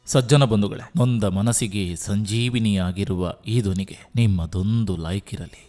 ಸಜ್ಜನ ಬಂಧುಗಳೇ, ನೊಂದ ಮನಸ್ಸಿಗೆ ಸಂಜೀವಿನಿಯಾಗಿರುವ ಈ ಧ್ವನಿಗೆ ನಿಮ್ಮದೊಂದು ಲೈಕ್ ಇರಲಿ.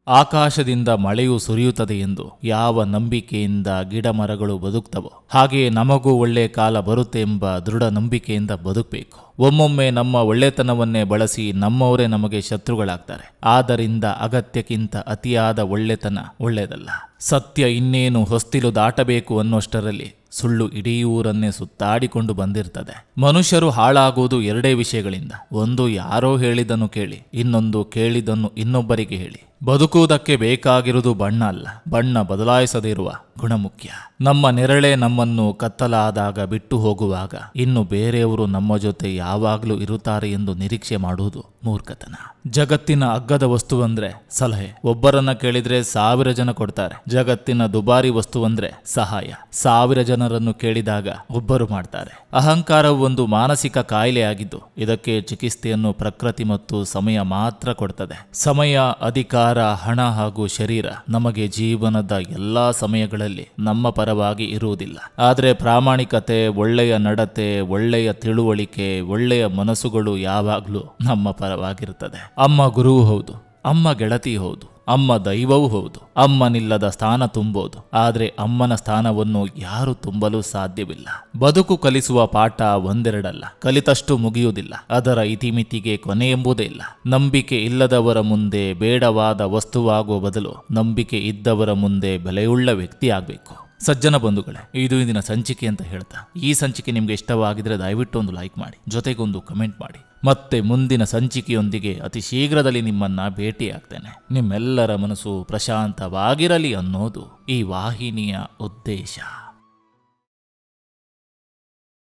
ಆಕಾಶದಿಂದ ಮಳೆಯು ಸುರಿಯುತ್ತದೆ ಎಂದು ಯಾವ ನಂಬಿಕೆಯಿಂದ ಗಿಡ ಮರಗಳು ಬದುಕ್ತವೋ ಹಾಗೆಯೇ ನಮಗೂ ಒಳ್ಳೆ ಕಾಲ ಬರುತ್ತೆ ಎಂಬ ದೃಢ ನಂಬಿಕೆಯಿಂದ ಬದುಕಬೇಕು. ಒಮ್ಮೊಮ್ಮೆ ನಮ್ಮ ಒಳ್ಳೆತನವನ್ನೇ ಬಳಸಿ ನಮ್ಮವರೇ ನಮಗೆ ಶತ್ರುಗಳಾಗ್ತಾರೆ. ಆದ್ದರಿಂದ ಅಗತ್ಯಕ್ಕಿಂತ ಅತಿಯಾದ ಒಳ್ಳೆತನ ಒಳ್ಳೆಯದಲ್ಲ. ಸತ್ಯ ಇನ್ನೇನು ಹೊಸ್ತಿಲು ದಾಟಬೇಕು ಅನ್ನೋಷ್ಟರಲ್ಲಿ ಸುಳ್ಳು ಇಡೀ ಊರನ್ನೇ ಸುತ್ತಾಡಿಕೊಂಡು ಬಂದಿರ್ತದೆ. ಮನುಷ್ಯರು ಹಾಳಾಗುವುದು ಎರಡೇ ವಿಷಯಗಳಿಂದ. ಒಂದು, ಯಾರೋ ಹೇಳಿದನ್ನು ಕೇಳಿ, ಇನ್ನೊಂದು, ಕೇಳಿದನ್ನು ಇನ್ನೊಬ್ಬರಿಗೆ ಹೇಳಿ. ಬದುಕುವುದಕ್ಕೆ ಬೇಕಾಗಿರುವುದು ಬಣ್ಣ ಅಲ್ಲ, ಬಣ್ಣ ಬದಲಾಯಿಸದಿರುವ ಗುಣ ಮುಖ್ಯ. ನಮ್ಮ ನೆರಳೇ ನಮ್ಮನ್ನು ಕತ್ತಲಾದಾಗ ಬಿಟ್ಟು ಹೋಗುವಾಗ ಇನ್ನು ಬೇರೆಯವರು ನಮ್ಮ ಜೊತೆ ಯಾವಾಗಲೂ ಇರುತ್ತಾರೆ ಎಂದು ನಿರೀಕ್ಷೆ ಮಾಡುವುದು ಮೂರ್ಖತನ. ಜಗತ್ತಿನ ಅಗ್ಗದ ವಸ್ತುವಂದ್ರೆ ಸಲಹೆ. ಒಬ್ಬರನ್ನ ಕೇಳಿದ್ರೆ 1000 ಜನ ಕೊಡ್ತಾರೆ. ಜಗತ್ತಿನ ದುಬಾರಿ ವಸ್ತುವಂದ್ರೆ ಸಹಾಯ. 1000 ಜನರನ್ನು ಕೇಳಿದಾಗ ಒಬ್ಬರು ಮಾಡ್ತಾರೆ. ಅಹಂಕಾರವು ಒಂದು ಮಾನಸಿಕ ಕಾಯಿಲೆಯಾಗಿದ್ದು ಇದಕ್ಕೆ ಚಿಕಿತ್ಸೆಯನ್ನು ಪ್ರಕೃತಿ ಮತ್ತು ಸಮಯ ಮಾತ್ರ ಕೊಡ್ತದೆ. ಸಮಯ, ಅಧಿಕಾರ, ಹಣ ಹಾಗೂ ಶರೀರ ನಮಗೆ ಜೀವನದ ಎಲ್ಲಾ ಸಮಯಗಳಲ್ಲಿ ನಮ್ಮ ಪರವಾಗಿ ಇರುವುದಿಲ್ಲ. ಆದರೆ ಪ್ರಾಮಾಣಿಕತೆ, ಒಳ್ಳೆಯ ನಡತೆ, ಒಳ್ಳೆಯ ತಿಳುವಳಿಕೆ, ಒಳ್ಳೆಯ ಮನಸ್ಸುಗಳು ಯಾವಾಗಲೂ ನಮ್ಮ ಪರವಾಗಿರುತ್ತದೆ. ಅಮ್ಮ ಗುರುವು ಹೌದು, ಅಮ್ಮ ಗೆಳತಿ ಹೌದು, ಅಮ್ಮ ದೈವವೂ ಹೌದು. ಅಮ್ಮನಿಲ್ಲದ ಸ್ಥಾನ ತುಂಬೋದು, ಆದರೆ ಅಮ್ಮನ ಸ್ಥಾನವನ್ನು ಯಾರು ತುಂಬಲು ಸಾಧ್ಯವಿಲ್ಲ. ಬದುಕು ಕಲಿಸುವ ಪಾಠ ಒಂದೆರಡಲ್ಲ, ಕಲಿತಷ್ಟು ಮುಗಿಯುವುದಿಲ್ಲ. ಅದರ ಇತಿಮಿತಿಗೆ ಕೊನೆ ಎಂಬುದೇ ಇಲ್ಲ. ನಂಬಿಕೆ ಇಲ್ಲದವರ ಮುಂದೆ ಬೇಡವಾದ ವಸ್ತುವಾಗುವ ಬದಲು ನಂಬಿಕೆ ಇದ್ದವರ ಮುಂದೆ ಬೆಲೆಯುಳ್ಳ ವ್ಯಕ್ತಿ ಆಗಬೇಕು. ಸಜ್ಜನ ಬಂಧುಗಳೇ, ಇದು ಇಂದಿನ ಸಂಚಿಕೆ ಅಂತ ಹೇಳ್ತಾ, ಈ ಸಂಚಿಕೆ ನಿಮ್ಗೆ ಇಷ್ಟವಾಗಿದ್ರೆ ದಯವಿಟ್ಟು ಒಂದು ಲೈಕ್ ಮಾಡಿ, ಜೊತೆಗೊಂದು ಕಮೆಂಟ್ ಮಾಡಿ. ಮತ್ತೆ ಮುಂದಿನ ಸಂಚಿಕೆಯೊಂದಿಗೆ ಅತಿ ಶೀಘ್ರದಲ್ಲಿ ನಿಮ್ಮನ್ನ ಭೇಟಿಯಾಗ್ತೇನೆ. ನಿಮ್ಮೆಲ್ಲರ ಮನಸ್ಸು ಪ್ರಶಾಂತವಾಗಿರಲಿ ಅನ್ನೋದು ಈ ವಾಹಿನಿಯ ಉದ್ದೇಶ.